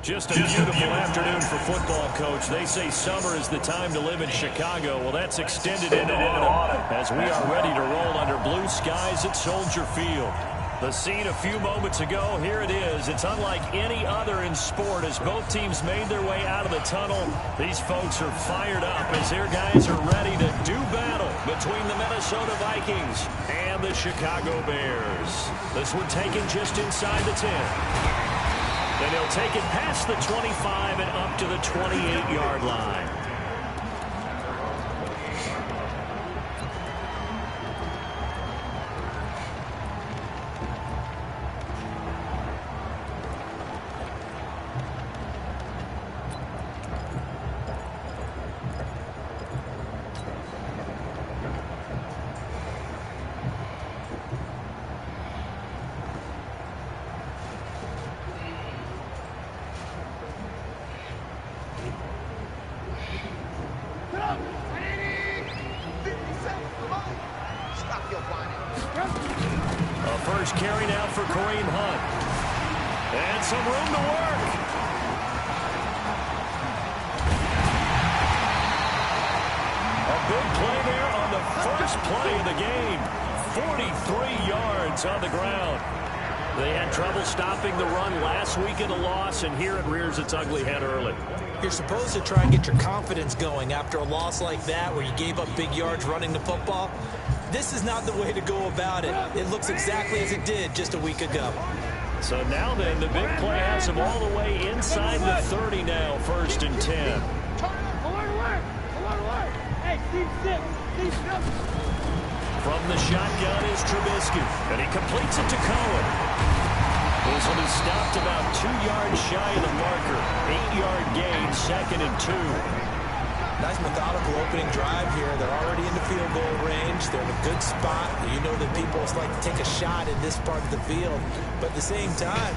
Just a beautiful afternoon for football, Coach. They say summer is the time to live in Chicago. Well, that's extended into autumn as we are ready to roll under blue skies at Soldier Field. The scene a few moments ago, here it is. It's unlike any other in sport as both teams made their way out of the tunnel. These folks are fired up as their guys are ready to do battle between the Minnesota Vikings and the Chicago Bears. This one taken just inside the 10. And he'll take it past the 25 and up to the 28-yard line. First carry now for Kareem Hunt. And some room to work. A big play there on the first play of the game. 43 yards on the ground. They had trouble stopping the run last week in a loss, and here it rears its ugly head early. You're supposed to try and get your confidence going after a loss like that where you gave up big yards running the football. This is not the way to go about it. It looks exactly as it did just a week ago. So now then, the big play has him all the way inside the 30 now, 1st and 10. From the shotgun is Trubisky, and he completes it to Cohen. This one is stopped about 2 yards shy of the marker. 8-yard gain, 2nd and 2. Nice methodical opening drive here. They're already in the field goal range. They're in a good spot. You know that people like to take a shot in this part of the field. But at the same time,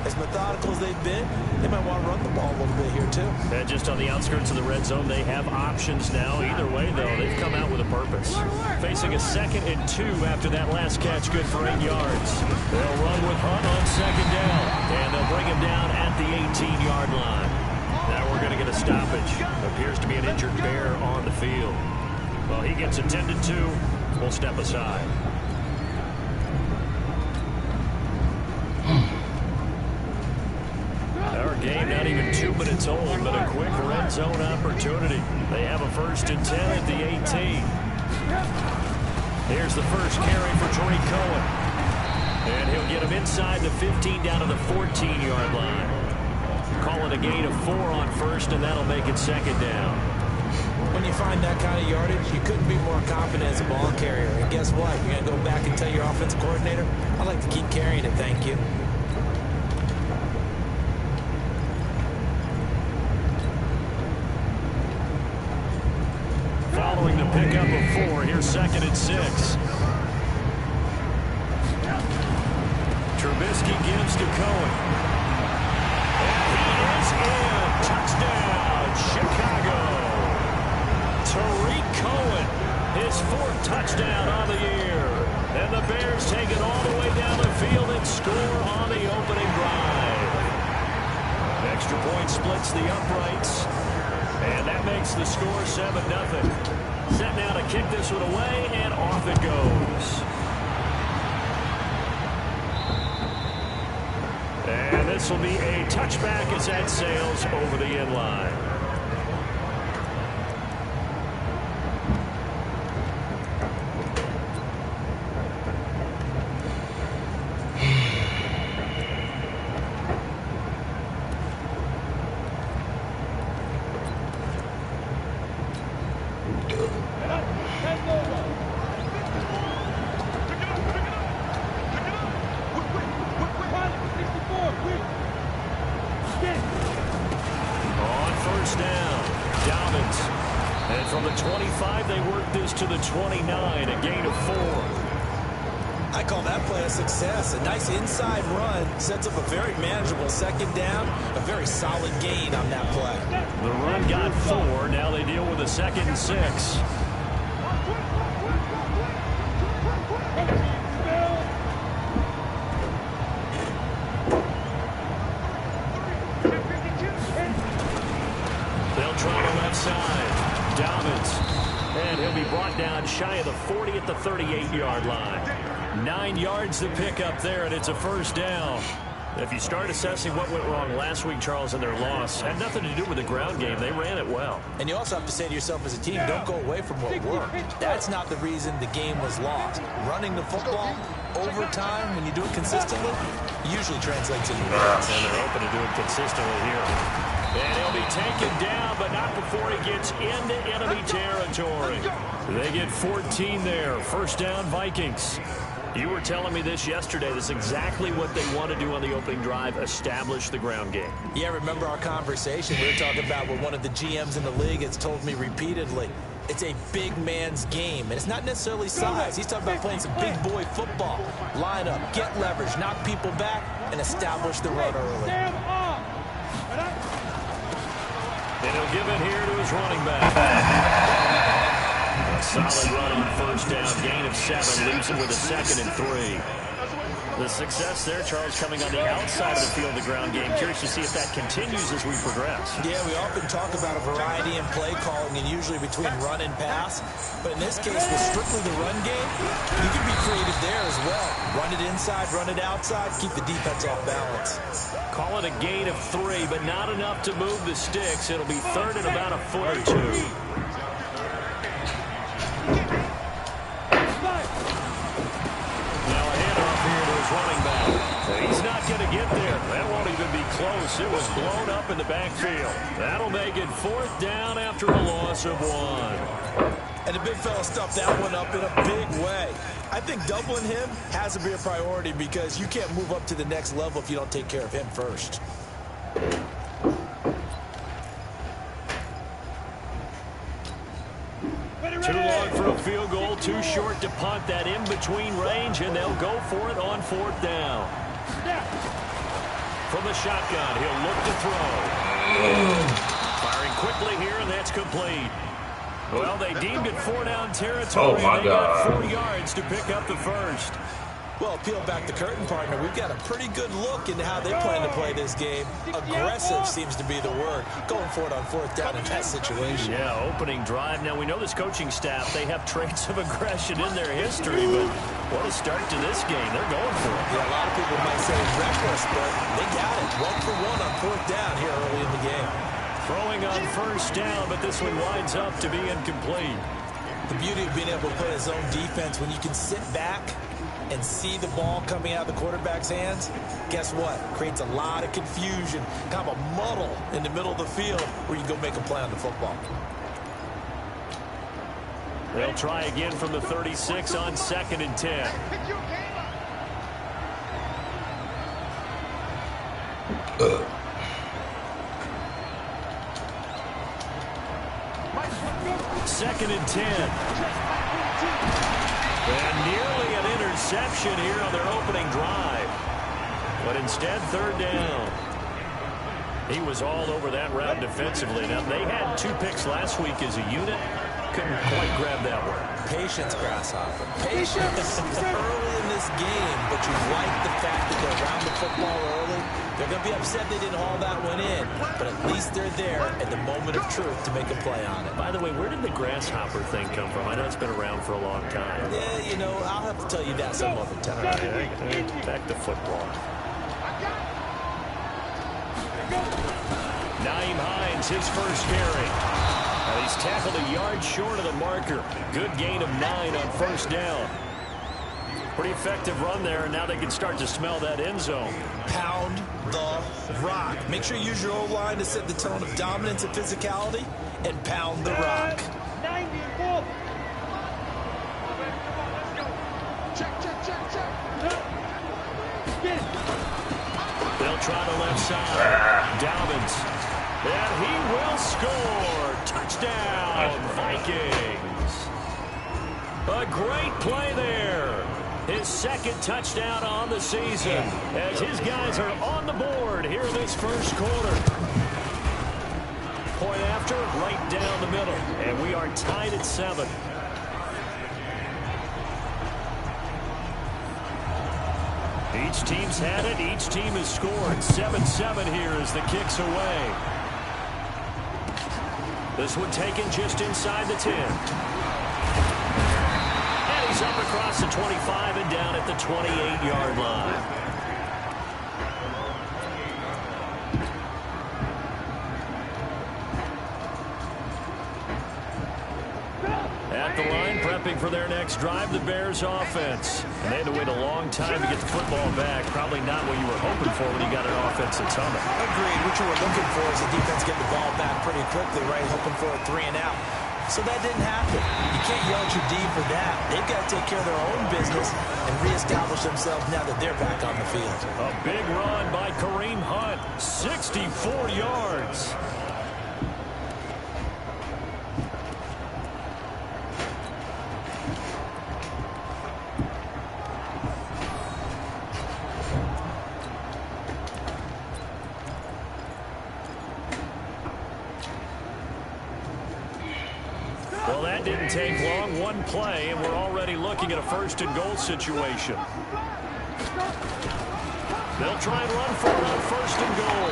as methodical as they've been, they might want to run the ball a little bit here too. And just on the outskirts of the red zone, they have options now. Either way, though, they've come out with a purpose. Facing a 2nd and 2 after that last catch, good for 8 yards. They'll run with Hunt on 2nd down. And they'll bring him down at the 18-yard line. Now we're going to get a stoppage. Appears to be an injured Bear on the field. Well, he gets attended to. We'll step aside. Our game not even 2 minutes old, but a quick red zone opportunity. They have a 1st and 10 at the 18. Here's the first carry for Tariq Cohen. And he'll get him inside the 15 down to the 14-yard line. Calling a gain of 4 on 1st, and that'll make it 2nd down. When you find that kind of yardage, you couldn't be more confident as a ball carrier. And guess what? You're going to go back and tell your offensive coordinator, I'd like to keep carrying it, thank you. Following the pickup of 4, here's 2nd and 6. Trubisky gives to Cohen. Touchdown, Chicago. Tariq Cohen, his 4th touchdown on the year. And the Bears take it all the way down the field and score on the opening drive. Extra point splits the uprights. And that makes the score 7-0. Set now to kick this one away, and off it goes. And this will be a touchback as that sails over the end line. From the 25, they work this to the 29, a gain of 4. I call that play a success. A nice inside run sets up a very manageable 2nd down, a very solid gain on that play. The run got 4. Now they deal with a 2nd and 6. 38-yard line. 9 yards to pick up there, and it's a first down. If you start assessing what went wrong last week, Charles, in their loss, had nothing to do with the ground game. They ran it well. And you also have to say to yourself as a team, don't go away from what worked. That's not the reason the game was lost. Running the football over time, when you do it consistently, usually translates into wins. And they're open to do it consistently here. And he'll be taken down, but not before he gets into enemy territory. They get 14 there. First down, Vikings. You were telling me this yesterday. This is exactly what they want to do on the opening drive, establish the ground game. Yeah, remember our conversation? We were talking about what one of the GMs in the league has told me repeatedly. It's a big man's game, and it's not necessarily size. He's talking about playing some big boy football. Line up, get leverage, knock people back, and establish the run early. And he'll give it here to his running back. A solid run on first down, gain of 7, leaves him with a 2nd and 3. The success there, Charles, coming on the outside of the field, the ground game. Curious to see if that continues as we progress. Yeah, we often talk about a variety in play calling and usually between run and pass. But in this case, with strictly the run game, you can be creative there as well. Run it inside, run it outside, keep the defense off balance. Call it a gain of 3, but not enough to move the sticks. It'll be 3rd and about a foot or 2. Running back. He's not going to get there. That won't even be close. It was blown up in the backfield. That'll make it 4th down after a loss of 1. And the big fella stuffed that one up in a big way. I think doubling him has to be a priority because you can't move up to the next level if you don't take care of him first. Too long for a field goal, too short to punt. That in-between range, and they'll go for it on 4th down. From the shotgun, he'll look to throw. Firing quickly here, and that's complete. Well, they deemed it 4-down territory. Oh, my they God. got 4 yards to pick up the first. Well, peel back the curtain, partner. We've got a pretty good look into how they plan to play this game. Aggressive seems to be the word. Going for it on 4th down in that situation. Yeah, opening drive. Now, we know this coaching staff, they have traits of aggression in their history, but what a start to this game. They're going for it. Yeah, a lot of people might say reckless, but they got it. 1 for 1 on 4th down here early in the game. Throwing on first down, but this one winds up to be incomplete. The beauty of being able to play a zone defense when you can sit back and see the ball coming out of the quarterback's hands, guess what? Creates a lot of confusion, kind of a muddle in the middle of the field where you go make a play on the football. They'll try again from the 36 on 2nd and 10. Second and 10. And nearly an interception here on their opening drive. But instead, 3rd down. He was all over that route defensively. Now, they had 2 picks last week as a unit. Couldn't quite grab that one. Patience, Grasshopper. Patience early in this game, but you like the fact that they're around the football early. They're going to be upset they didn't haul that one in, but at least they're there at the moment of truth to make a play on it. By the way, where did the grasshopper thing come from? I know it's been around for a long time. Yeah, you know, I'll have to tell you that some other time. All right, back to football. Naeem Hines, his first carry. He's tackled a yard short of the marker. Good gain of 9 on first down. Pretty effective run there, and now they can start to smell that end zone. Pound the rock. Make sure you use your O-line to set the tone of dominance and physicality, and pound the rock. They'll try the left side. Dalvins. And he will score. Touchdown, Vikings. A great play there. His 2nd touchdown on the season as his guys are on the board here in this first quarter. Point after, right down the middle. And we are tied at 7. Each team's had it. Each team has scored. 7-7 here as the kick's away. This one taken just inside the 10. And he It's up across the 25 and down at the 28-yard line. At the line, prepping for their next drive, the Bears offense. And they had to wait a long time to get the football back. Probably not what you were hoping for when you got an offense that's humming. Agreed. What you were looking for is the defense getting the ball back pretty quickly, right? Hoping for a 3 and out. So that didn't happen. You can't yell at your D for that. They've got to take care of their own business and reestablish themselves now that they're back on the field. A big run by Kareem Hunt, 64 yards. Well, that didn't take long. One play, and we're already looking at a first-and-goal situation. They'll try and run for it on first and goal.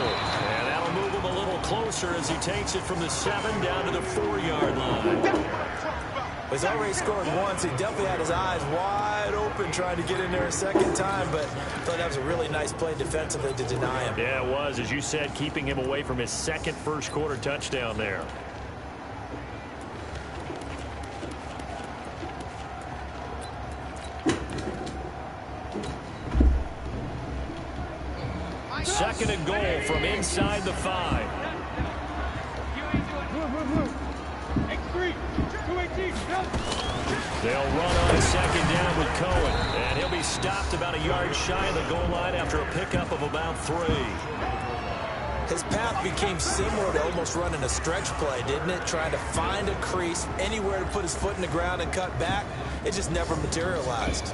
And that'll move him a little closer as he takes it from the 7 down to the 4-yard line. He's already scored once. He definitely had his eyes wide open trying to get in there a second time, but I thought that was a really nice play defensively to deny him. Yeah, it was, as you said, keeping him away from his second first-quarter touchdown there. Second and goal from inside the 5. They'll run on second down with Cohen, and he'll be stopped about a yard shy of the goal line after a pickup of about 3. His path became similar to almost running a stretch play, didn't it? Trying to find a crease, anywhere to put his foot in the ground and cut back. It just never materialized.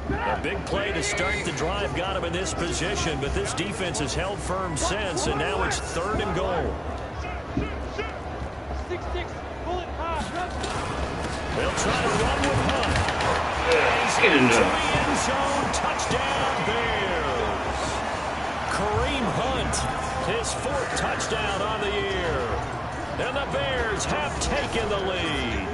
A big play to start the drive got him in this position, but this defense has held firm since, and now it's third and goal. They'll try to run with Hunt. He's into the end zone. Touchdown, Bears. Kareem Hunt, his 4th touchdown on the year. And the Bears have taken the lead.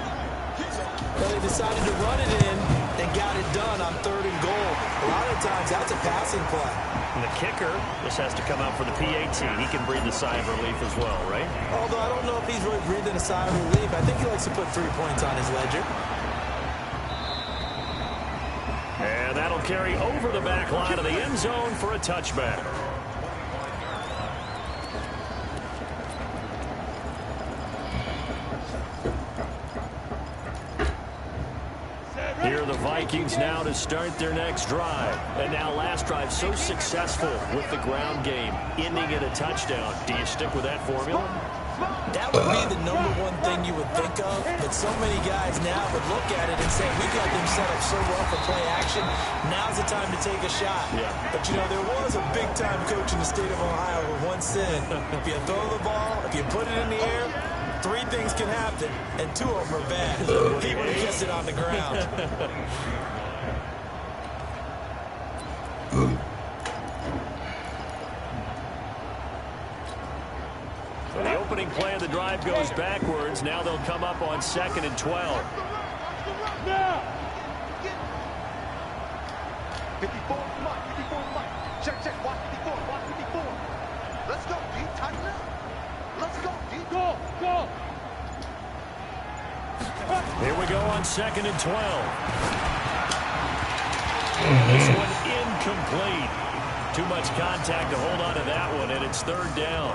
Well, they decided to run it in and got it done on third and goal. A lot of times, that's a passing play. And the kicker just has to come out for the PAT. He can breathe a sigh of relief as well, right? Although I don't know if he's really breathing a sigh of relief. I think he likes to put 3 points on his ledger. And that'll carry over the back line of the end zone for a touchback. Here are the Vikings now to start their next drive. And now last drive so successful with the ground game, ending in a touchdown. Do you stick with that formula? That would be the #1 thing you would think of, but so many guys now would look at it and say, we got them set up so well for play action, now's the time to take a shot. Yeah. But, you know, there was a big-time coach in the state of Ohio who once said, if you throw the ball, if you put it in the air, 3 things can happen, and 2 of them are bad. He would have kept it on the ground. So the opening play of the drive goes backwards. Now they'll come up on 2nd and 12. 54, come on, 54, come on. Check, watch 54, watch 54. Let's go, D, tighten up. Let's go, D. Go. Here we go on 2nd and 12. This one incomplete. Too much contact to hold on to that one, and it's 3rd down.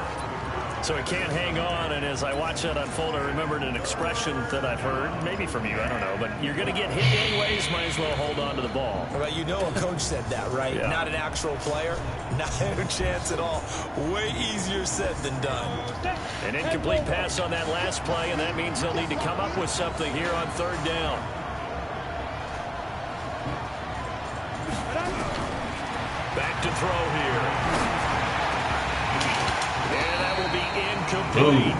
So it can't hang on, and as I watch that unfold, I remembered an expression that I've heard, maybe from you, I don't know, but you're going to get hit anyways, might as well hold on to the ball. Well, you know a coach said that, right? Yeah. Not an actual player. Not a chance at all. Way easier said than done. An incomplete pass on that last play, and that means they'll need to come up with something here on 3rd down. Back to throw here. And that will be incomplete.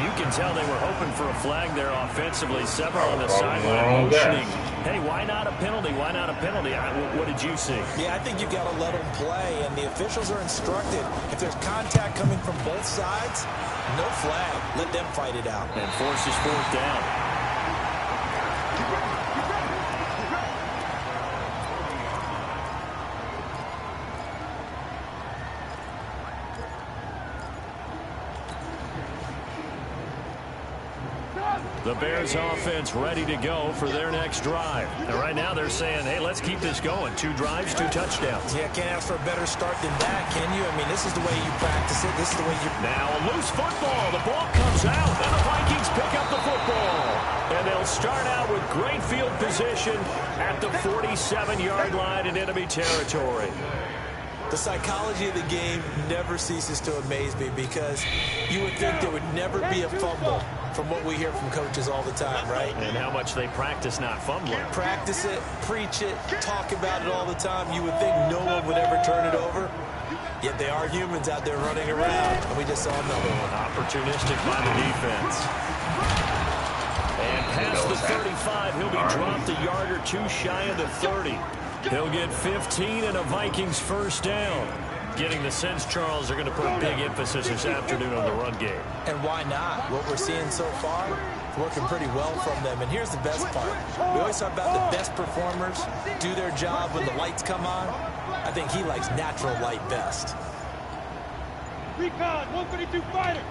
You can tell they were hoping for a flag there offensively. Several on the sideline motioning. Hey, why not a penalty? Why not a penalty? What did you see? Yeah, I think you've got to let them play, and the officials are instructed. If there's contact coming from both sides, no flag. Let them fight it out. And forces 4th down. The Bears offense ready to go for their next drive. And right now they're saying, hey, let's keep this going. 2 drives, 2 touchdowns. Yeah, can't ask for a better start than that, can you? I mean, this is the way you practice it. This is the way you... Now a loose football. The ball comes out, and the Vikings pick up the football. And they'll start out with great field position at the 47-yard line in enemy territory. The psychology of the game never ceases to amaze me because you would think there would never be a fumble from what we hear from coaches all the time, right? And how much they practice not fumbling. Practice it, preach it, talk about it all the time. You would think no one would ever turn it over. Yet they are humans out there running around. And we just saw another one. Opportunistic by the defense. And past the 35, he'll be dropped a yard or 2 shy of the 30. He'll get 15 and a Vikings first down. Getting the sense, Charles, are going to put a big emphasis this afternoon on the run game. And why not? What we're seeing so far, working pretty well from them. And here's the best part. We always talk about the best performers do their job when the lights come on. I think he likes natural light best. Recon, 132 fighter.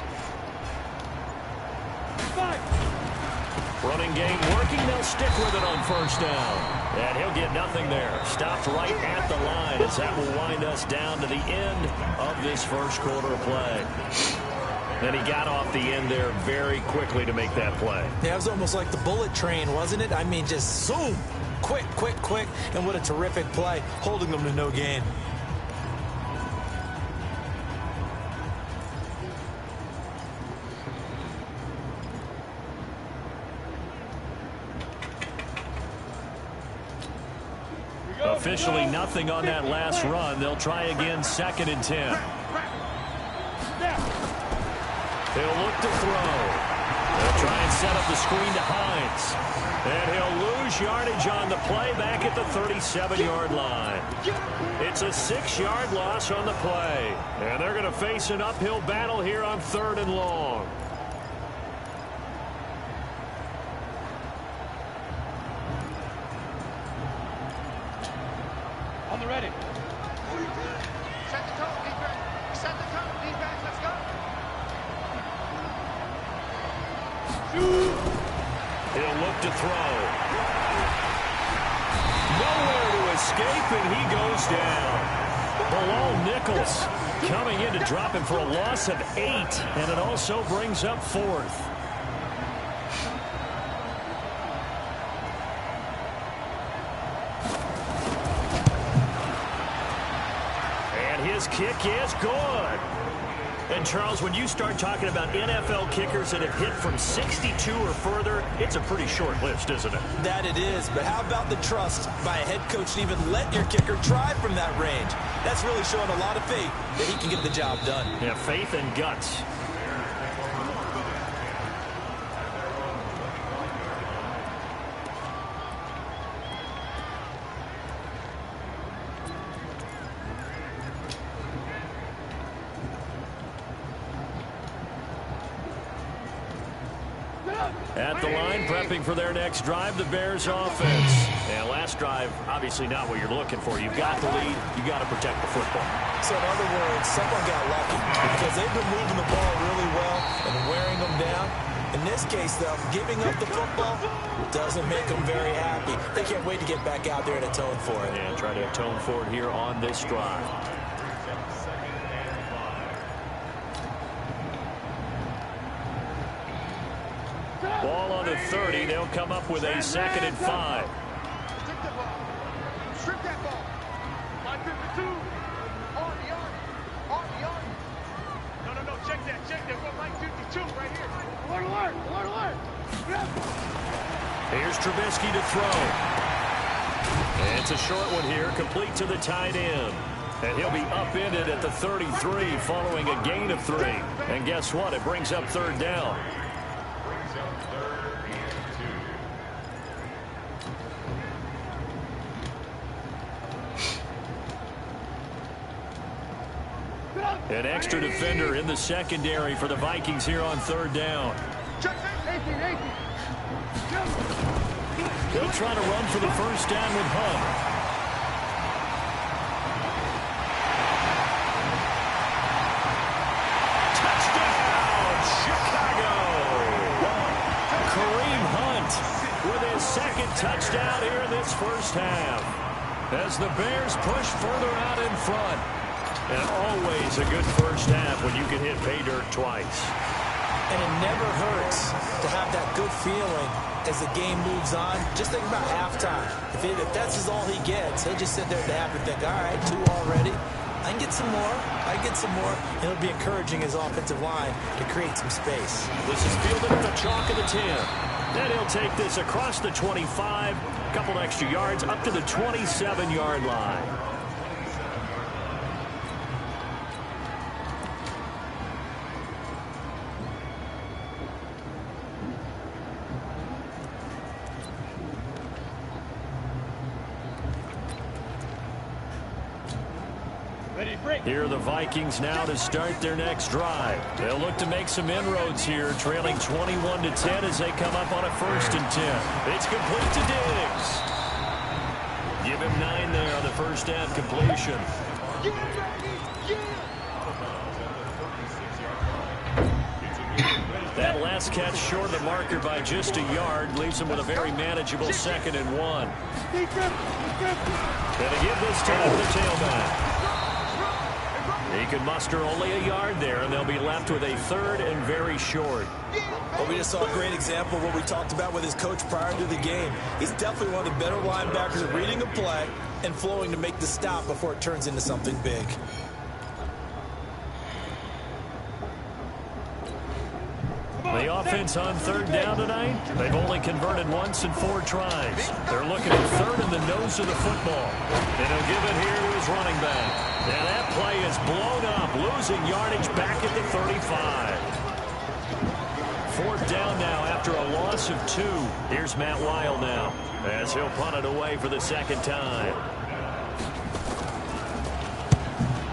Fight. Running game working. They'll stick with it on first down. And he'll get nothing there. Stopped right at the line as that will wind us down to the end of this first quarter of play. And he got off the end there very quickly to make that play. Yeah, it was almost like the bullet train, wasn't it? I mean, just zoom. Quick, quick, quick. And what a terrific play, holding them to no gain. Officially nothing on that last run. They'll try again, 2nd and 10. He'll look to throw. They'll try and set up the screen to Hines. And he'll lose yardage on the play back at the 37-yard line. It's a 6-yard loss on the play. And they're going to face an uphill battle here on 3rd and long. On the ready. Set the tone, defense. Set the tone, defense. Let's go. He'll look to throw. Nowhere to escape, and he goes down. Bilal Nichols coming in to drop him for a loss of 8, and it also brings up 4th. His kick is good. And, Charles, when you start talking about NFL kickers that have hit from 62 or further, it's a pretty short list, isn't it? That it is, but how about the trust by a head coach to even let your kicker try from that range? That's really showing a lot of faith that he can get the job done. Yeah, faith and guts. At the line, prepping for their next drive, the Bears offense. And last drive, obviously not what you're looking for. You've got the lead. You've got to protect the football. So in other words, someone got lucky because they've been moving the ball really well and wearing them down. In this case, though, giving up the football doesn't make them very happy. They can't wait to get back out there and atone for it. And try to atone for it here on this drive. Ball on the 30. They'll come up with a 2nd and 5. Take that ball. Strip that ball. 552. On the arm. On the arm. No. Check that. We're 552 right here. Alert. Here's Trubisky to throw. And it's a short one here, complete to the tight end. And he'll be upended at the 33 following a gain of 3. And guess what? It brings up 3rd down. An extra defender in the secondary for the Vikings here on 3rd down. They'll try to run for the first down with Hunt. Touchdown, Chicago! Kareem first half as the Bears push further out in front. And always a good first half when you can hit pay dirt twice. And it never hurts to have that good feeling as the game moves on. Just think about halftime. If that's all he gets, he'll just sit there at the half and think, all right, 2 already. I can get some more. I can get some more. And it'll be encouraging his offensive line to create some space. This is fielded at the chalk of the 10. Then he'll take this across the 25, a couple extra yards up to the 27-yard line. Here are the Vikings now to start their next drive. They'll look to make some inroads here, trailing 21-10 as they come up on a 1st and 10. It's complete to Diggs. Give him 9 there on the first half completion. That last catch short of the marker by just a yard leaves him with a very manageable 2nd and 1. Gonna give this time to the tailback. He can muster only a yard there, and they'll be left with a 3rd and very short. Well, we just saw a great example of what we talked about with his coach prior to the game. He's definitely one of the better linebackers at reading a play and flowing to make the stop before it turns into something big. The offense on 3rd down tonight, they've only converted once in 4 tries. They're looking at 3rd in the nose of the football. And he'll give it here to his running back. Now that play is blown up, losing yardage back at the 35. 4th down now after a loss of 2. Here's Matt Weil now as he'll punt it away for the 2nd time.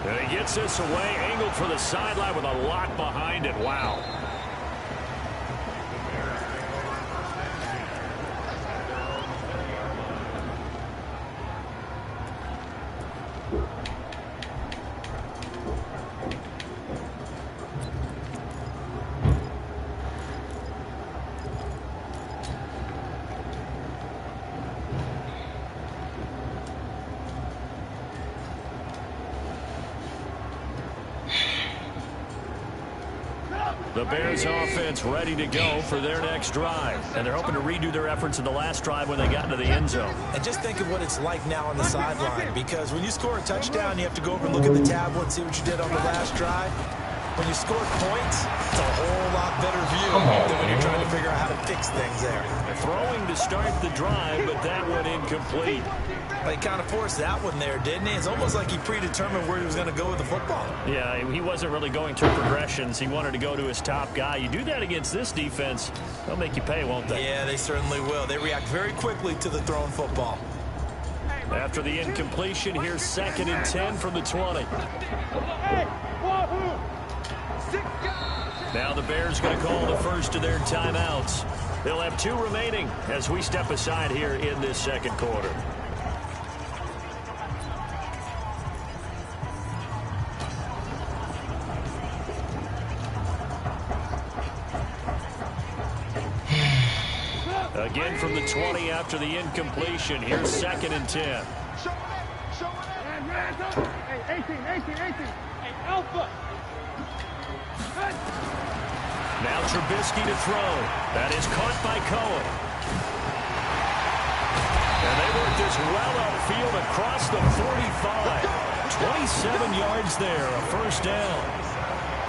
And he gets this away, angled for the sideline with a lot behind it. Wow. The Bears offense ready to go for their next drive. And they're hoping to redo their efforts in the last drive when they got into the end zone. And just think of what it's like now on the sideline, because when you score a touchdown, you have to go over and look at the tablet and see what you did on the last drive. When you score points, it's a whole lot better view than when you're trying to figure out how to fix things there. Throwing to start the drive, but that one incomplete. He kind of forced that one there, didn't he? It's almost like he predetermined where he was going to go with the football. Yeah, he wasn't really going through progressions. He wanted to go to his top guy. You do that against this defense, they'll make you pay, won't they? Yeah, they certainly will. They react very quickly to the thrown football. After the incompletion, here's 2nd and 10 from the 20. Now the Bears going to call the first of their timeouts. They'll have 2 remaining as we step aside here in this 2nd quarter. Again from the 20 after the incompletion. Here's 2nd and 10. Hey, 18. Hey, Alpha. Now Trubisky to throw. That is caught by Cohen. And they work this well upfield across the 45. 27 yards there, a 1st down.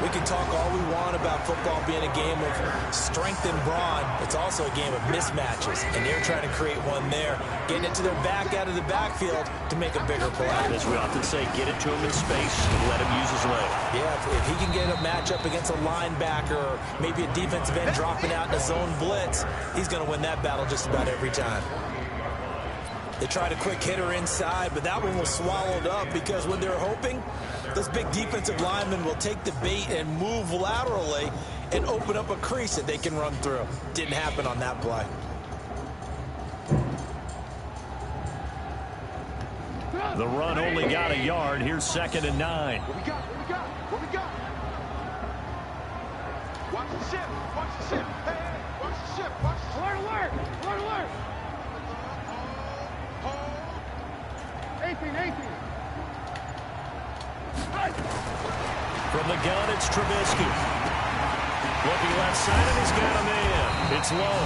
We can talk all we want about football being a game of strength and brawn. It's also a game of mismatches, and they're trying to create one there, getting it to their back out of the backfield to make a bigger play. As we often say, get it to him in space and let him use his leg. Yeah, if he can get a matchup against a linebacker or maybe a defensive end dropping out in a zone blitz, he's going to win that battle just about every time. They tried a quick hitter inside, but that one was swallowed up because when they're hoping, those big defensive linemen will take the bait and move laterally and open up a crease that they can run through. Didn't happen on that play. The run only got a yard. Here's 2nd and 9. What we got? Watch the ship. Hey, watch the ship. Alert. From the gun, it's Trubisky. Looking left side, and he's got a man. It's low.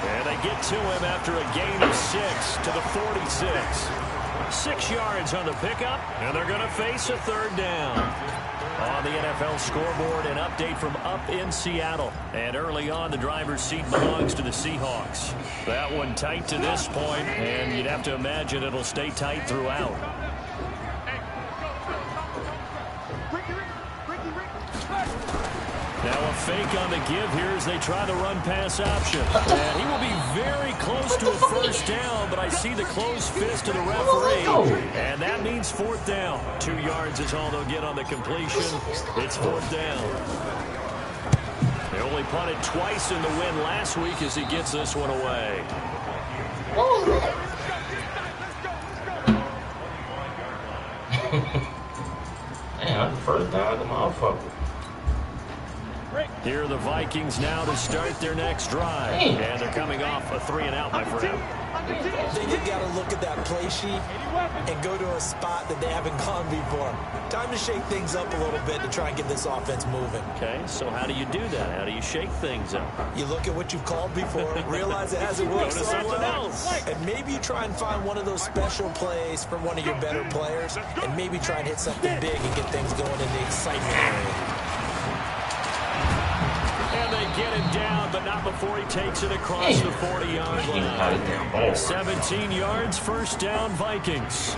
And they get to him after a gain of 6 to the 46. 6 yards on the pickup, and they're going to face a third down. On the NFL scoreboard, an update from up in Seattle. And early on, the driver's seat belongs to the Seahawks. That one tight to this point, and you'd have to imagine it'll stay tight throughout. Now a fake on the give here as they try the run-pass option. And he will be very close to a first down, but I see the closed fist of the referee. And that means fourth down. 2 yards is all they'll get on the completion. It's fourth down. They only punted twice in the win last week as he gets this one away. What was that? Man, that's the first down like a motherfucker. Here are the Vikings now to start their next drive. And they're coming off a 3-and-out, my friend. I think you got to look at that play sheet and go to a spot that they haven't gone before. Time to shake things up a little bit to try and get this offense moving. Okay, so how do you do that? How do you shake things up? You look at what you've called before, realize it hasn't worked Go to so something well, else. and maybe you try and find one of those special plays from one of your better players, and maybe try and hit something big and get things going in the excitement area. And they get him down, but not before he takes it across the 40-yard line. 17 yards, first down, Vikings.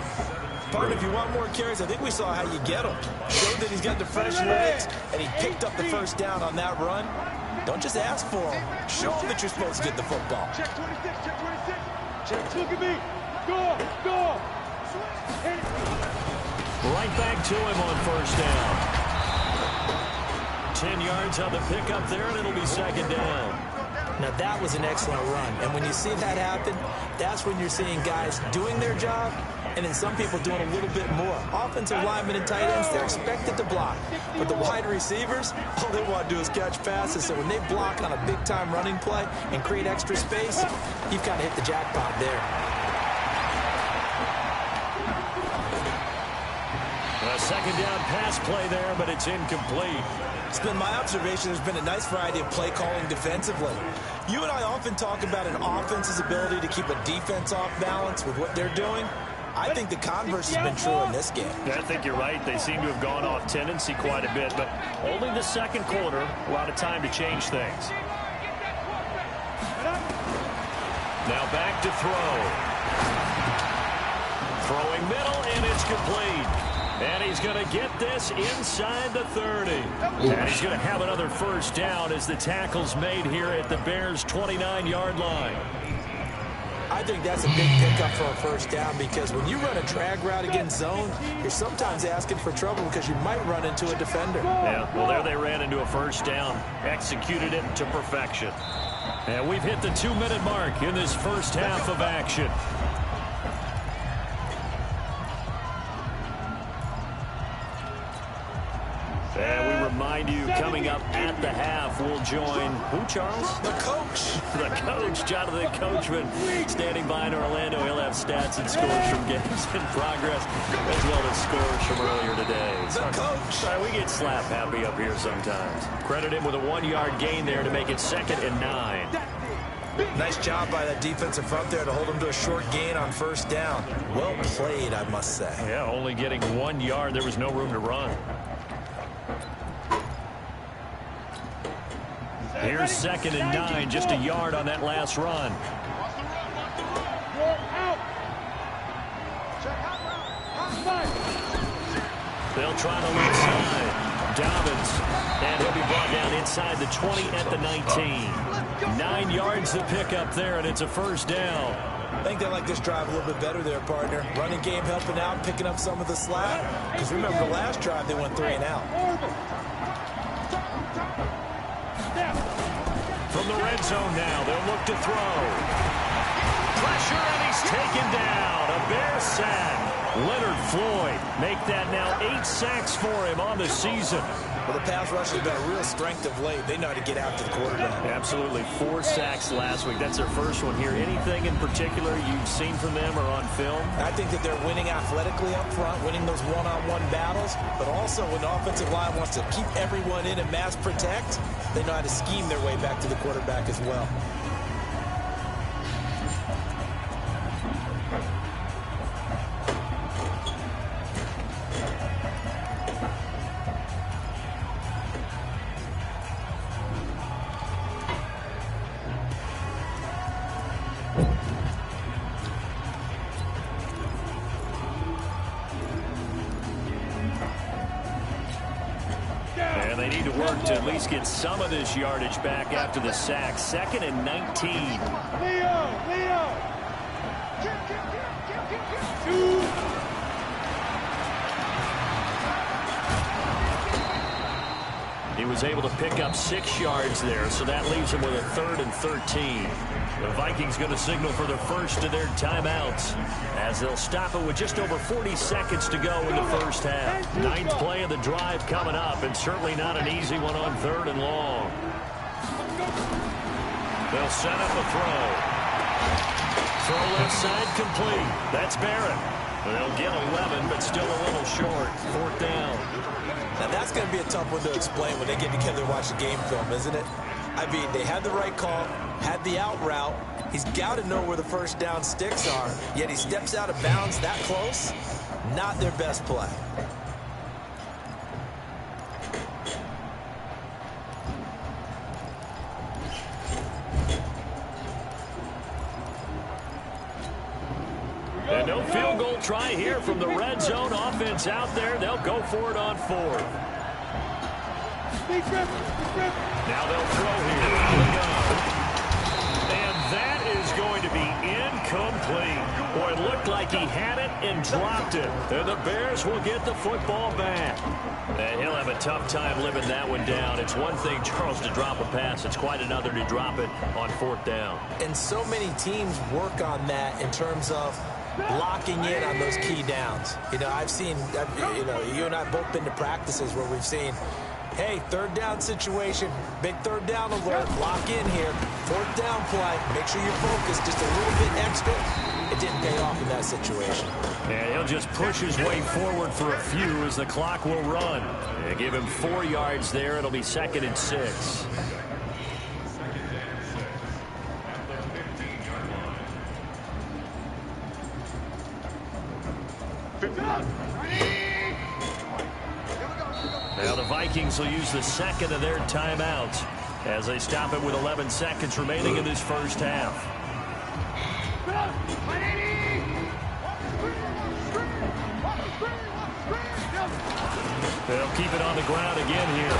Partner, if you want more carries, I think we saw how you get them. Showed that he's got the fresh legs, and he picked up the first down on that run. Don't just ask for him. Show him that you're supposed to get the football. Check 26, check 26. Check, look at me. Go. Right back to him on first down. 10 yards on the pickup there, and it'll be second down. Now, that was an excellent run. And when you see that happen, that's when you're seeing guys doing their job, and then some people doing a little bit more. Offensive linemen and tight ends, they're expected to block. But the wide receivers, all they want to do is catch passes. So when they block on a big-time running play and create extra space, you've kind of hit the jackpot there. A second down pass play there, but it's incomplete. It's been my observation there's been a nice variety of play calling defensively. You and I often talk about an offense's ability to keep a defense off balance with what they're doing. I think the converse has been true in this game. I think you're right. They seem to have gone off tendency quite a bit, but only the second quarter, a lot of time to change things. Now back to throw. Throwing middle, and it's complete. And he's going to get this inside the 30. And he's going to have another first down as the tackle's made here at the Bears' 29-yard line. I think that's a big pickup for a first down because when you run a drag route against zone, you're sometimes asking for trouble because you might run into a defender. Yeah, well, there they ran into a first down, executed it to perfection. And we've hit the 2-minute mark in this first half of action. And we remind you, coming up at the half, we'll join who, Charles? The coach. The coach, Jonathan Coachman, standing by in Orlando. He'll have stats and scores from games in progress, as well as scores from earlier today. The coach. Sorry, we get slap happy up here sometimes. Credit him with a 1-yard gain there to make it 2nd and 9. Nice job by that defensive front there to hold him to a short gain on first down. Well played, I must say. Yeah, only getting 1 yard. There was no room to run. Here's 2nd and 9, just a yard on that last run. They'll try the left side. Dobbins, and he'll be brought down inside the 20 at the 19. 9 yards to pick up there, and it's a first down. I think they like this drive a little bit better there, partner. Running game helping out, picking up some of the slack. Because remember, the last drive they went 3 and out. From the red zone now, they'll look to throw. pressure, and he's taken down. A Bear sack. Leonard Floyd make that now 8 sacks for him on the season. Well, the pass rush has been a real strength of late. They know how to get after the quarterback. Absolutely. 4 sacks last week. That's their first one here. Anything in particular you've seen from them or on film? I think that they're winning athletically up front, winning those one-on-one battles, but also when the offensive line wants to keep everyone in and mass protect, they know how to scheme their way back to the quarterback as well. And they need to work to at least get some of this yardage back after the sack. 2nd and 19. Leo! He was able to pick up 6 yards there, so that leaves him with a 3rd and 13. The Vikings going to signal for the first of their timeouts as they'll stop it with just over 40 seconds to go in the first half. 9th play of the drive coming up, and certainly not an easy one on 3rd and long. They'll set up a throw. Throw left side complete. That's Barrett. They'll get 11, but still a little short. 4th down. Now, that's going to be a tough one to explain when they get together and watch the game film, isn't it? I mean, they had the right call, had the out route. He's got to know where the first down sticks are, yet he steps out of bounds that close. Not their best play. And no field goal try here from the red zone. Offense out there. They'll go for it on 4th. Now they'll throw here. And that is going to be incomplete. Boy, it looked like he had it and dropped it. And the Bears will get the football back. And he'll have a tough time living that one down. It's one thing, Charles, to drop a pass. It's quite another to drop it on 4th down. And so many teams work on that in terms of locking in on those key downs. You know, I've seen, you and I have both been to practices where we've seen, hey, 3rd down situation, big 3rd down alert, lock in here, 4th down play, make sure you're focused just a little bit extra. It didn't pay off in that situation. And he'll just push his way forward for a few as the clock will run. They give him 4 yards there. It'll be 2nd and 6. Now the Vikings will use the 2nd of their timeouts as they stop it with 11 seconds remaining in this first half. They'll keep it on the ground again here.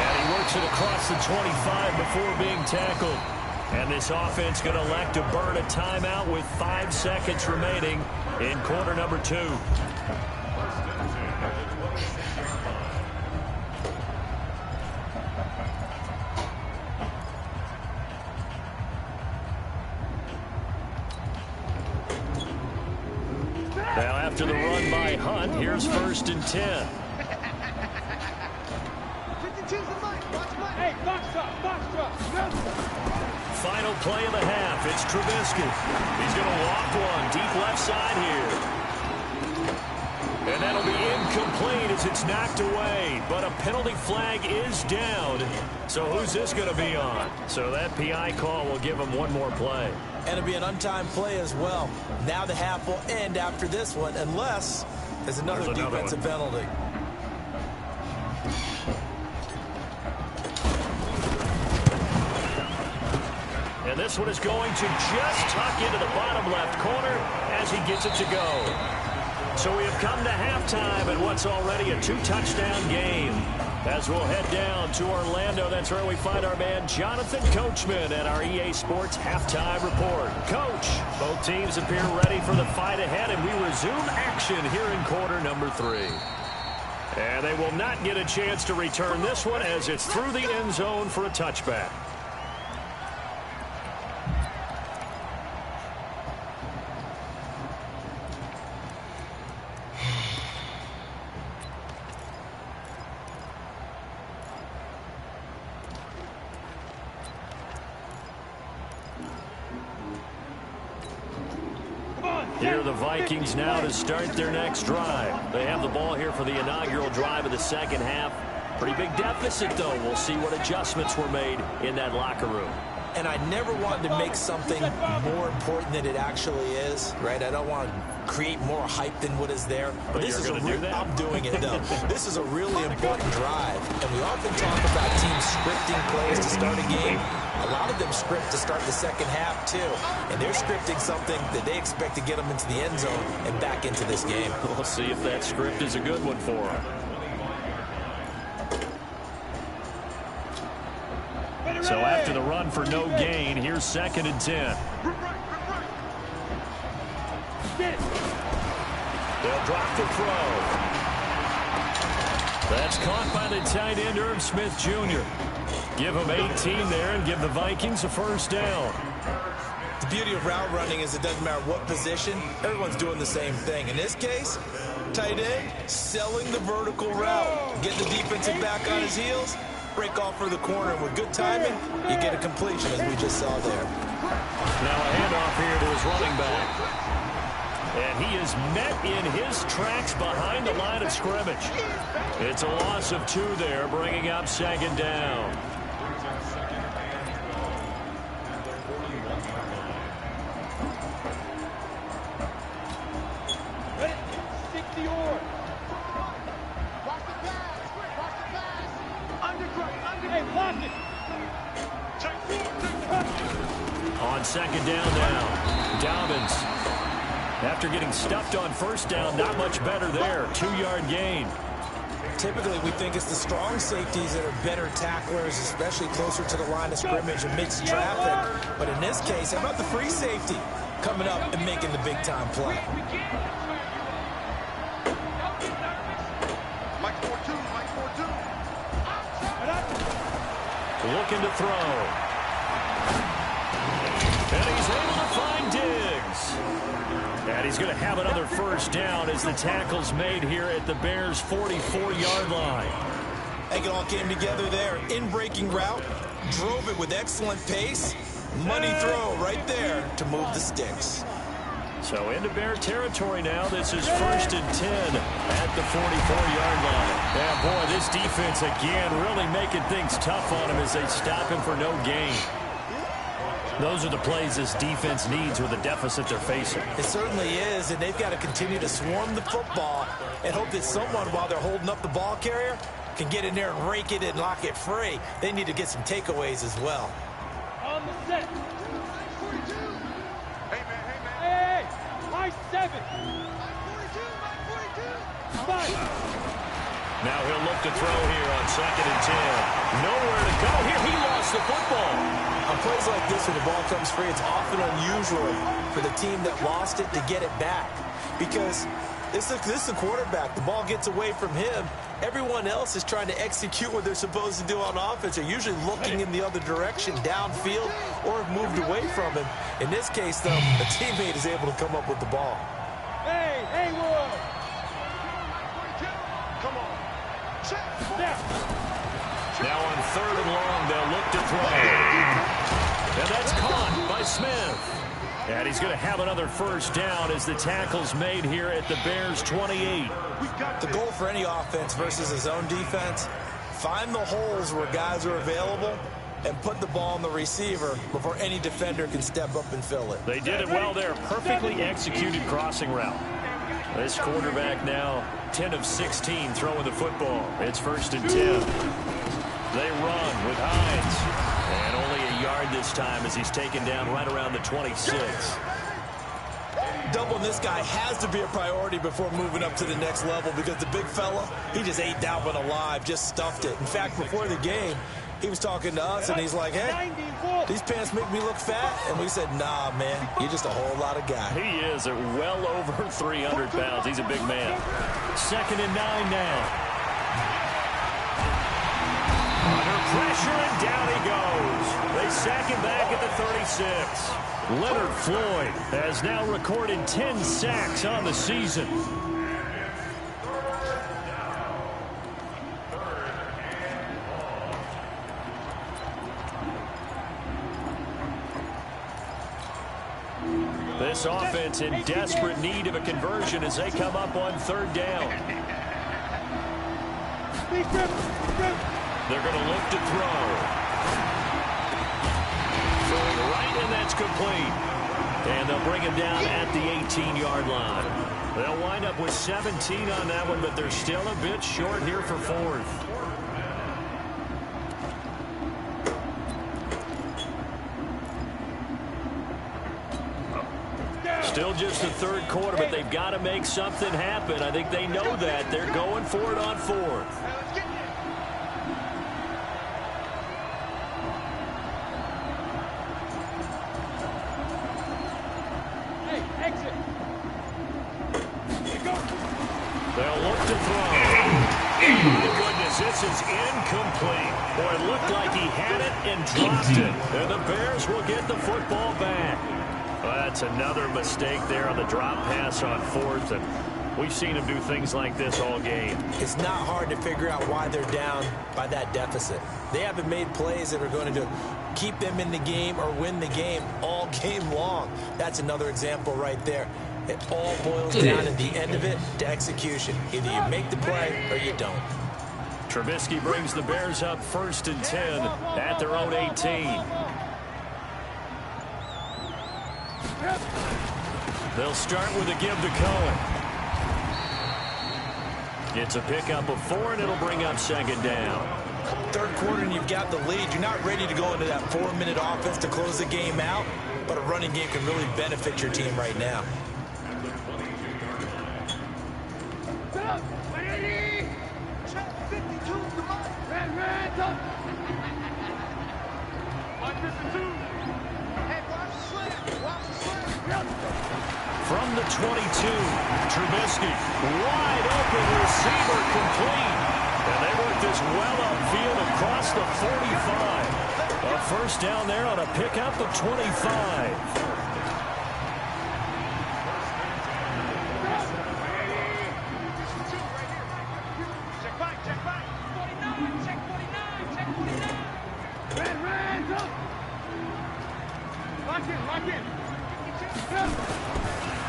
And he works it across the 25 before being tackled. And this offense going to elect to burn a timeout with 5 seconds remaining in quarter number 2. Now after the run by Hunt, here's 1st and 10. 52's the mic. Watch the mic. Hey, box drop. Final play of the half. It's Trubisky. He's going to walk one deep left side here. And that'll be incomplete as it's knocked away. But a penalty flag is down. So who's this going to be on? So that PI call will give him one more play. And it'll be an untimed play as well. Now the half will end after this one, unless there's another defensive penalty. And this one is going to just tuck into the bottom left corner as he gets it to go. So we have come to halftime at what's already a 2-touchdown game. As we'll head down to Orlando, that's where we find our man Jonathan Coachman at our EA Sports Halftime Report. Coach, both teams appear ready for the fight ahead, and we resume action here in quarter number 3. And they will not get a chance to return this one as it's through the end zone for a touchback. are the Vikings now to start their next drive. They have the ball here for the inaugural drive of the second half. Pretty big deficit, though. We'll see what adjustments were made in that locker room. And I never wanted to make something more important than it actually is, right? I don't want to create more hype than what is there. But this is I'm doing it, though. This is a really important drive. And we often talk about teams scripting plays to start a game. A lot of them script to start the second half, too. And they're scripting something that they expect to get them into the end zone and back into this game. We'll see if that script is a good one for them. So after the run for no gain, here's 2nd and 10. They'll drop the throw. That's caught by the tight end, Irv Smith Jr. Give him 18 there and give the Vikings a first down. The beauty of route running is it doesn't matter what position. Everyone's doing the same thing. In this case, tight end selling the vertical route. Get the defensive back on his heels. Break off for the corner. With good timing, you get a completion, as we just saw there. Now a handoff here to his running back. And he is met in his tracks behind the line of scrimmage. It's a loss of 2 there, bringing up 2nd down. On 2nd down now, Dobbins. After getting stuffed on 1st down, not much better there. 2-yard gain. Typically, we think it's the strong safeties that are better tacklers, especially closer to the line of scrimmage amidst traffic. But in this case, how about the free safety coming up and making the big-time play? Looking to throw. And he's able to find Diggs. And he's going to have another first down as the tackle's made here at the Bears' 44-yard line. I think it all came together there. In-breaking route, drove it with excellent pace. Money throw right there to move the sticks. So into Bear territory now. This is 1st and 10 at the 44-yard line. Yeah, boy, this defense again really making things tough on him as they stop him for no gain. Those are the plays this defense needs with the deficit they're facing. It certainly is, and they've got to continue to swarm the football and hope that someone, while they're holding up the ball carrier, can get in there and rake it and lock it free. They need to get some takeaways as well. On the set. Hey, my 7. Now he'll look to throw here on 2nd and 10. Nowhere to go here. He lost the football. On plays like this, when the ball comes free, it's often unusual for the team that lost it to get it back. Because this is the quarterback. The ball gets away from him. Everyone else is trying to execute what they're supposed to do on offense. They're usually looking in the other direction, downfield, or have moved away from him. In this case, though, a teammate is able to come up with the ball. Hey, Haywood! Come on. Now on 3rd and long, they'll look to throw. And that's caught by Smith. And he's going to have another first down as the tackle's made here at the Bears' 28. The goal for any offense versus his own defense, find the holes where guys are available and put the ball on the receiver before any defender can step up and fill it. They did it well there. Perfectly executed crossing route. This quarterback now 10 of 16 throwing the football. It's 1st and 10. They run with Hines. And only a yard this time as he's taken down right around the 26. Doubling this guy has to be a priority before moving up to the next level because the big fella, he just ate that one alive, just stuffed it. In fact, before the game, he was talking to us, and he's like, hey, these pants make me look fat. And we said, nah, man, you're just a whole lot of guy. He is at well over 300 pounds. He's a big man. 2nd and 9 now. Under pressure, and down he goes. They sack him back at the 36. Leonard Floyd has now recorded 10 sacks on the season. This This offense in desperate need of a conversion as they come up on third down. They're going to look to throw. Throwing right, and that's complete. And they'll bring him down at the 18-yard line. They'll wind up with 17 on that one, but they're still a bit short here for fourth. Still just the third quarter, but they've got to make something happen. I think they know that. They're going for it on fourth. They'll look to throw. Oh, goodness, this is incomplete. Boy, it looked like he had it and dropped it. And the Bears will get the football back. Well, that's another mistake there on the drop pass on fourth, and we've seen him do things like this all game. It's not hard to figure out why they're down by that deficit. They haven't made plays that are going to keep them in the game or win the game all game long. That's another example right there. It all boils down at the end of it to execution. Either you make the play or you don't. Trubisky brings the Bears up 1st and 10 at their own 18. They'll start with a give to Cohen. It's a pickup of 4, and it'll bring up 2nd down. Third quarter, and you've got the lead. You're not ready to go into that 4-minute offense to close the game out, but a running game can really benefit your team right now. From the 22, Trubisky, wide open receiver complete. And they work this well upfield across the 45. A first down there on a pickup of 25.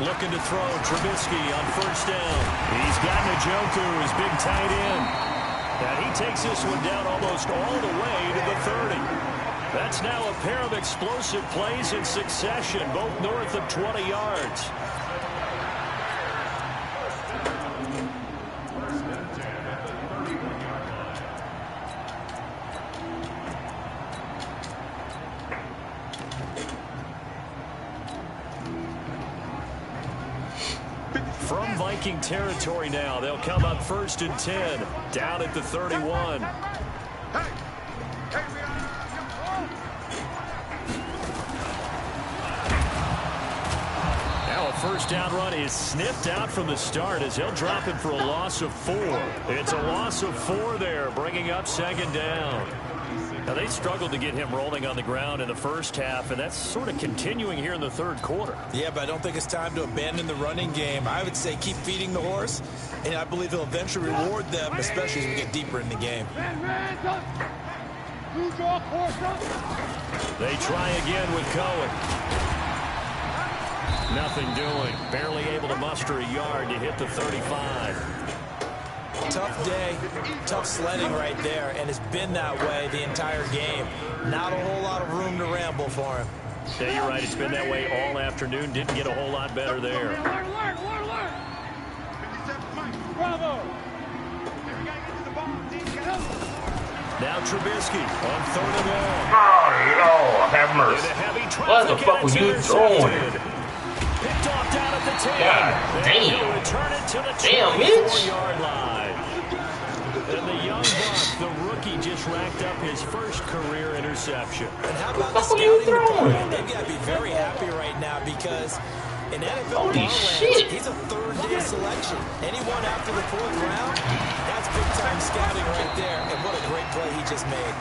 Looking to throw Trubisky on first down. He's got Njoku, his big tight end. And he takes this one down almost all the way to the 30. That's now a pair of explosive plays in succession, both north of 20 yards. From Viking territory now, they'll come up 1st and 10, down at the 31. Now a first down run is sniffed out from the start as he'll drop him for a loss of 4. It's a loss of 4 there, bringing up 2nd down. Now, they struggled to get him rolling on the ground in the first half, and that's sort of continuing here in the third quarter. Yeah, but I don't think it's time to abandon the running game. I would say keep feeding the horse, and I believe he'll eventually reward them, especially as we get deeper in the game. They try again with Cohen. Nothing doing. Barely able to muster a yard to hit the 35. Tough day, tough sledding right there, and it's been that way the entire game. Not a whole lot of room to ramble for him. Yeah, you're right. It's been that way all afternoon. Didn't get a whole lot better there. Bravo. Now Trubisky on 3rd and long. Oh, Lord, have mercy. In a heavy What the fuck were you throwing? Picked off down at the 10. God damn. Return it to the 24-yard line. And the young buck, the rookie, just racked up his first career interception. And how about the scouting department? They've got to be very happy right now because in NFL parlance, he's a third-day selection. Anyone after the 4th round, that's big-time scouting right there. And what a great play he just made.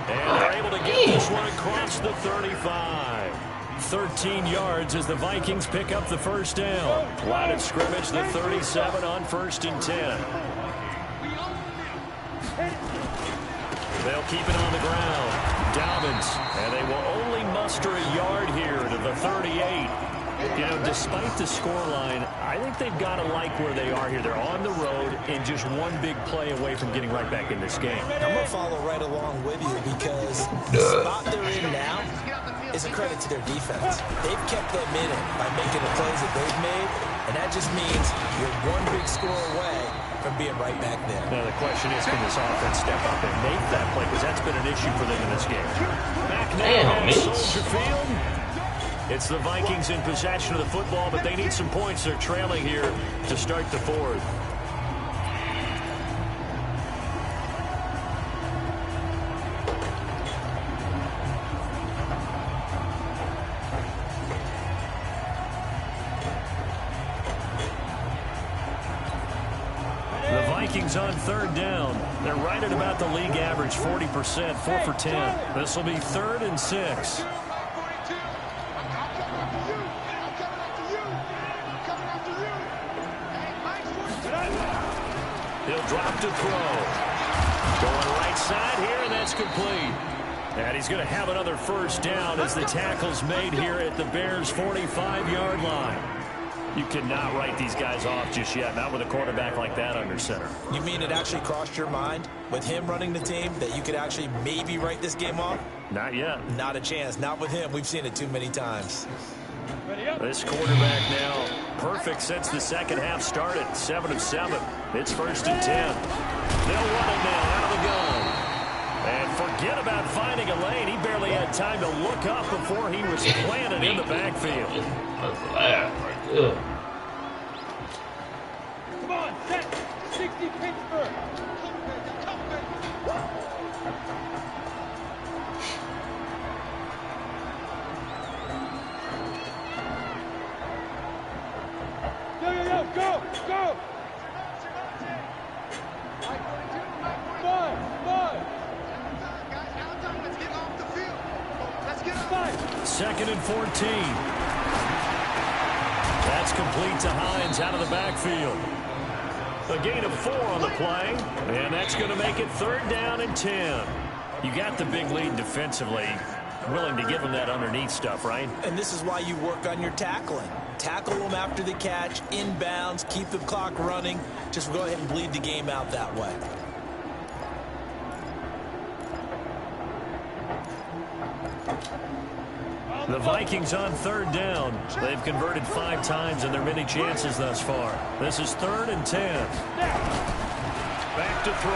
And they're able to get this one across the 35. 13 yards as the Vikings pick up the first down. Line of scrimmage, the 37 on 1st and 10. They'll keep it on the ground. Dobbins, and they will only muster a yard here to the 38. You know, despite the scoreline, I think they've got to like where they are here. They're on the road and just one big play away from getting right back in this game. I'm going to follow right along with you because the spot they're in now is a credit to their defense. They've kept them in it by making the plays that they've made, and that just means you're one big score away from being right back there. Now, the question is, can this offense step up and make that play? Because that's been an issue for them in this game. Back now at Soldier Field. It's the Vikings in possession of the football, but they need some points. They're trailing here to start the fourth. The Vikings on third down. They're right at about the league average, 40%, 4 for 10. This will be 3rd and 6. He'll drop to throw. Going right side here, and that's complete. And he's going to have another first down as the tackle's made here at the Bears' 45-yard line. You cannot write these guys off just yet, not with a quarterback like that under center. You mean it actually crossed your mind with him running the team that you could actually maybe write this game off? Not yet. Not a chance. Not with him. We've seen it too many times. This quarterback now perfect since the second half started. 7 of 7. It's 1st and 10. They'll run it now out of the gun. And forget about finding a lane. He barely had time to look up before he was planted in the backfield. That's a laugh right there. Come on, set. 60 Pittsburgh. Yo, go, go. 5. Let's get up. 2nd and 14. That's complete to Hines out of the backfield. A gain of 4 on the play, and that's going to make it 3rd down and 10. You got the big lead defensively. Willing to give them that underneath stuff, right? And this is why you work on your tackling. Tackle them after the catch, inbounds, keep the clock running. Just go ahead and bleed the game out that way. The Vikings on 3rd down. They've converted 5 times in their many chances thus far. This is 3rd and 10. Back to throw.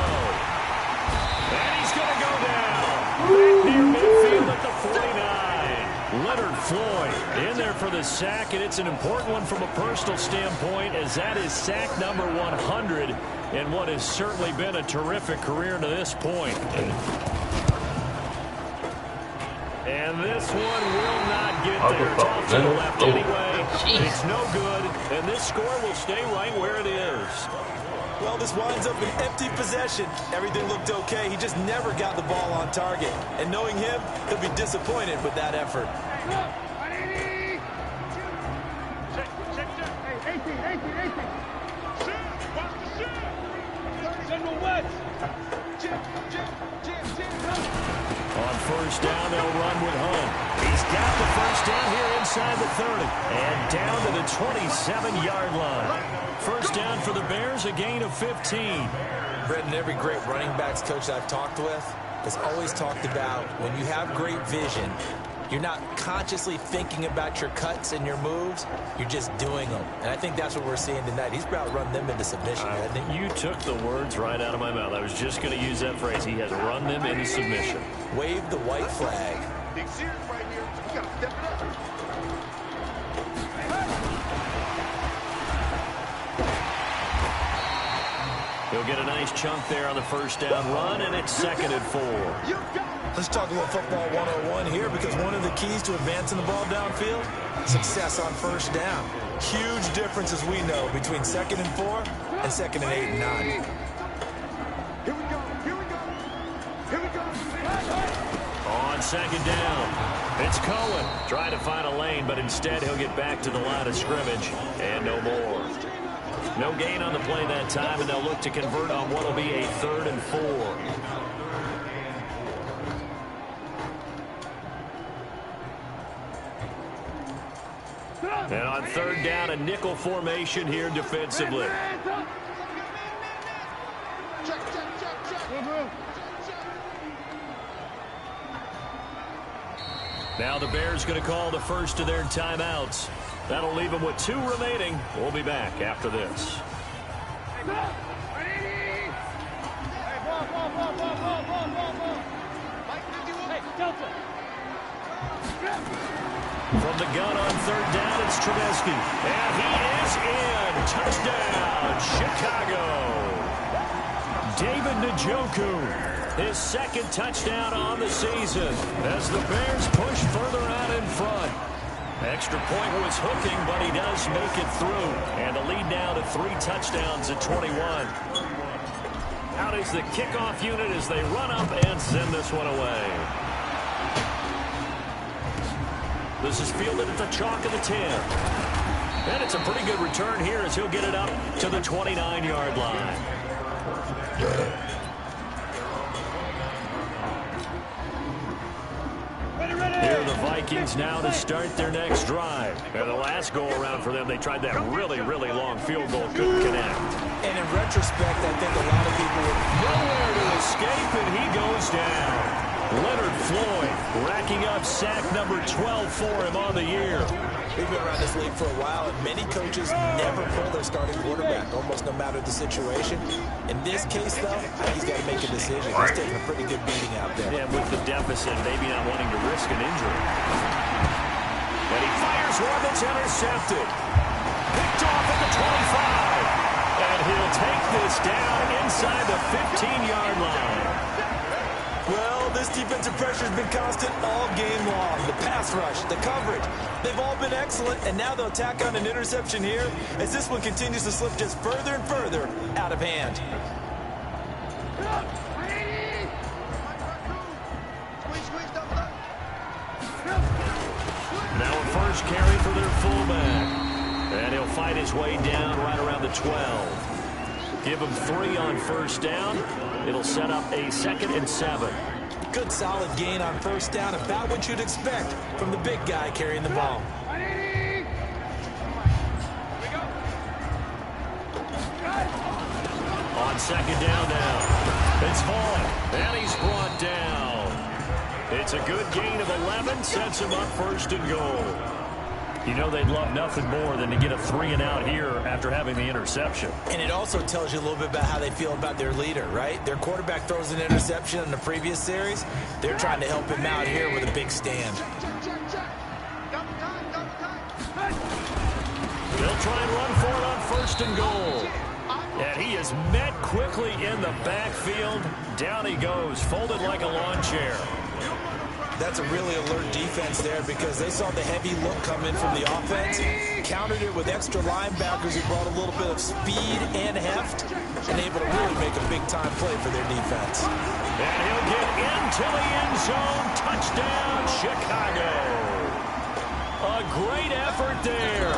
And he's going to go down. Back near midfield at the 49. Leonard Floyd in there for the sack, and it's an important one from a personal standpoint, as that is sack number 100 in what has certainly been a terrific career to this point. And this one will not get there. Tough to the left anyway. It's no good, and this score will stay right where it is. Well, this winds up an empty possession. Everything looked okay. He just never got the ball on target. And knowing him, he'll be disappointed with that effort. Check. Hey, 18. Watch the shoot. General West. Jim. On 1st down, they'll run with Hunt. He's got the 1st down here inside the 30. And down to the 27-yard line. 1st down for the Bears, a gain of 15. Brendan, every great running backs coach I've talked with has always talked about when you have great vision, you're not consciously thinking about your cuts and your moves. You're just doing them. And I think that's what we're seeing tonight. He's about to run them into submission, hasn't he? You took the words right out of my mouth. I was just going to use that phrase. He has run them into submission. Wave the white flag. Big series right here. You got to step it up. He'll get a nice chunk there on the 1st down run, and it's 2nd and 4. Let's talk a little football 101 here, because one of the keys to advancing the ball downfield, success on 1st down. Huge difference, as we know, between 2nd and 4 and 2nd and 8 and 9. Here we go. On 2nd down, it's Cohen trying to find a lane, but instead he'll get back to the line of scrimmage, and no more. No gain on the play that time, and they'll look to convert on what will be a 3rd and 4. And on third down, a nickel formation here defensively. Now the Bears going to call the first of their timeouts. That'll leave them with 2 remaining. We'll be back after this. From the gun on third down, it's Trubisky. And he is in. Touchdown, Chicago. David Njoku, his second touchdown on the season as the Bears push further out in front. Extra point was hooking, but he does make it through. And the lead now to 3 touchdowns at 21. Out is the kickoff unit as they run up and send this one away. This is fielded at the chalk of the 10. And it's a pretty good return here as he'll get it up to the 29-yard line. Here are the Vikings now to start their next drive. And the last go-around for them, they tried that really, really long field goal, couldn't connect. And in retrospect, I think a lot of people would... Nowhere to escape, and he goes down. Leonard Floyd racking up sack number 12 for him on the year. We've been around this league for a while, and many coaches never pull their starting quarterback, almost no matter the situation. In this case, though, he's got to make a decision. He's taking a pretty good beating out there. Yeah, with the deficit, maybe not wanting to risk an injury. And he fires one that's intercepted. Picked off at the 25. And he'll take this down inside the 15-yard line. Well, this defensive pressure has been constant all game long. The pass rush, the coverage, they've all been excellent, and now they'll tack on an interception here as this one continues to slip just further and further out of hand. Now a first carry for their fullback. And he'll fight his way down right around the 12. Give him 3 on first down. It'll set up a 2nd and 7. Good solid gain on first down, about what you'd expect from the big guy carrying the ball. On second down now, it's Hall, and he's brought down. It's a good gain of 11, sets him up 1st and goal. You know they'd love nothing more than to get a 3-and-out here after having the interception. And it also tells you a little bit about how they feel about their leader, right? Their quarterback throws an interception in the previous series. They're trying to help him out here with a big stand. They'll try and run for it on 1st and goal. And he is met quickly in the backfield. Down he goes, folded like a lawn chair. That's a really alert defense there because they saw the heavy look come in from the offense, countered it with extra linebackers who brought a little bit of speed and heft, and able to really make a big-time play for their defense. And he'll get into the end zone. Touchdown, Chicago. A great effort there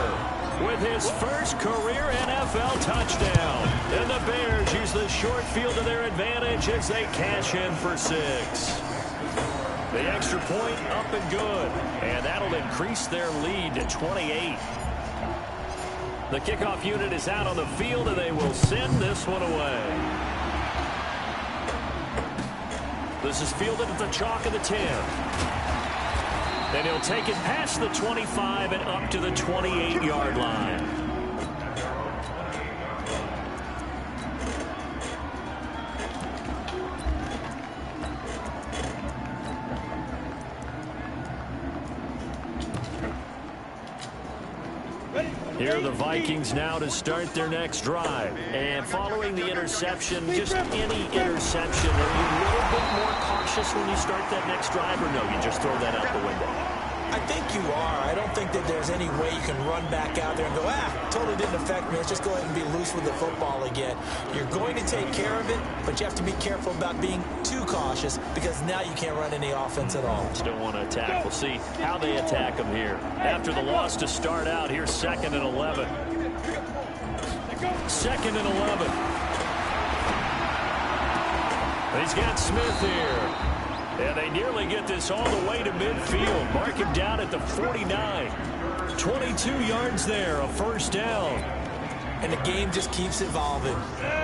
with his first career NFL touchdown. And the Bears use the short field to their advantage as they cash in for 6. The extra point up and good, and that'll increase their lead to 28. The kickoff unit is out on the field, and they will send this one away. This is fielded at the chalk of the 10. And he'll take it past the 25 and up to the 28-yard line. Here are the Vikings now to start their next drive. And following the interception, just any interception, are you a little bit more cautious when you start that next drive, or no, you just throw that out the window? I think you are. I don't think that there's any way you can run back out there and go, totally didn't affect me. Let's just go ahead and be loose with the football again. You're going to take care of it, but you have to be careful about being too cautious because now you can't run any offense at all. Still want to attack. We'll see how they attack them here. After the loss to start out, here's 2nd and 11. 2nd and 11. He's got Smith here. And they nearly get this all the way to midfield. Mark him down at the 49. 22 yards there, a first down. And the game just keeps evolving.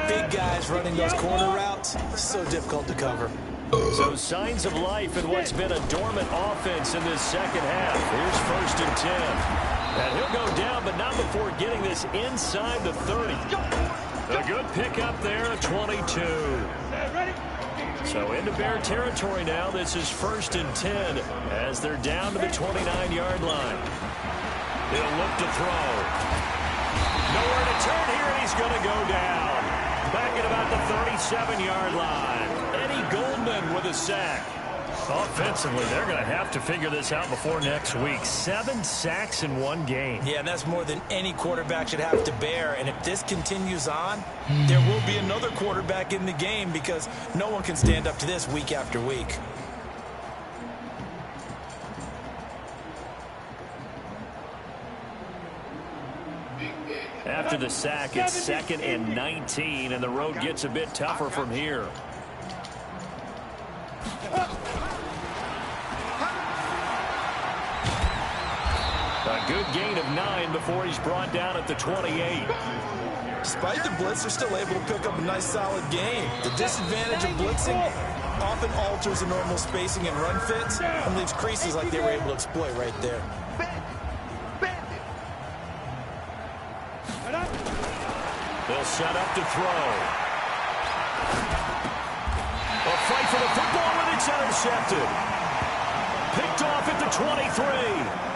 Big guys running those corner routes, so difficult to cover. So signs of life in what's been a dormant offense in this second half. Here's 1st and 10. And he'll go down, but not before getting this inside the 30. A good pickup there at 22. So into Bear territory now. This is 1st and 10 as they're down to the 29-yard line. He'll look to throw. Nowhere to turn here, and he's going to go down. Back at about the 37-yard line. Eddie Goldman with a sack. Offensively, they're going to have to figure this out before next week. 7 sacks in one game. Yeah, and that's more than any quarterback should have to bear. And if this continues on, there will be another quarterback in the game because no one can stand up to this week after week. After the sack, it's 2nd and 19, and the road gets a bit tougher from here. A good gain of 9 before he's brought down at the 28. Despite the blitz, they're still able to pick up a nice, solid gain. The disadvantage of blitzing often alters the normal spacing and run fits and leaves creases like they were able to exploit right there. They'll set up to throw. A fight for the football, and it's intercepted. Picked off at the 23.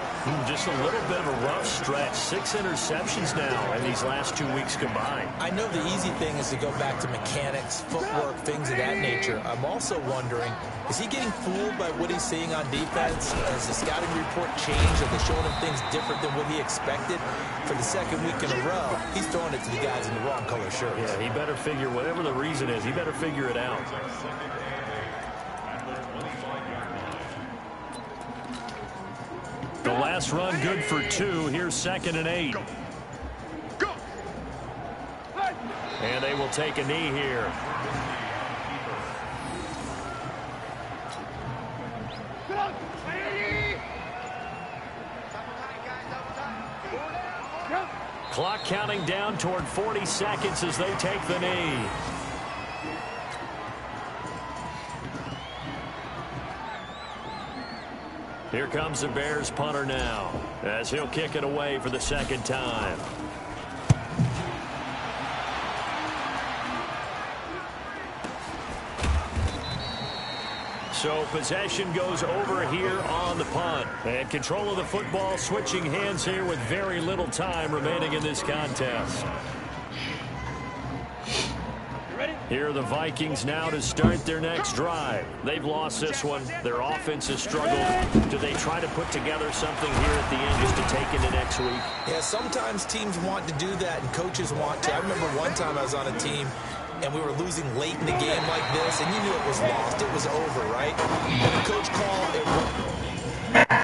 Just a little bit of a rough stretch. 6 interceptions now in these last 2 weeks combined. I know the easy thing is to go back to mechanics, footwork, things of that nature. I'm also wondering, is he getting fooled by what he's seeing on defense? Has the scouting report changed? Are they showing him things different than what he expected? For the 2nd week in a row, he's throwing it to the guys in the wrong color shirts. Yeah, he better figure, whatever the reason is, he better figure it out. The last run good for 2. Here's 2nd and 8. Go. And they will take a knee here. Clock counting down toward 40 seconds as they take the knee. Here comes the Bears punter now as he'll kick it away for the 2nd time. So possession goes over here on the punt. And control of the football switching hands here with very little time remaining in this contest. Here are the Vikings now to start their next drive. They've lost this one. Their offense has struggled. Do they try to put together something here at the end just to take into next week? Yeah, sometimes teams want to do that and coaches want to. I remember one time I was on a team and we were losing late in the game like this, and you knew it was lost. It was over, right? And the coach called it.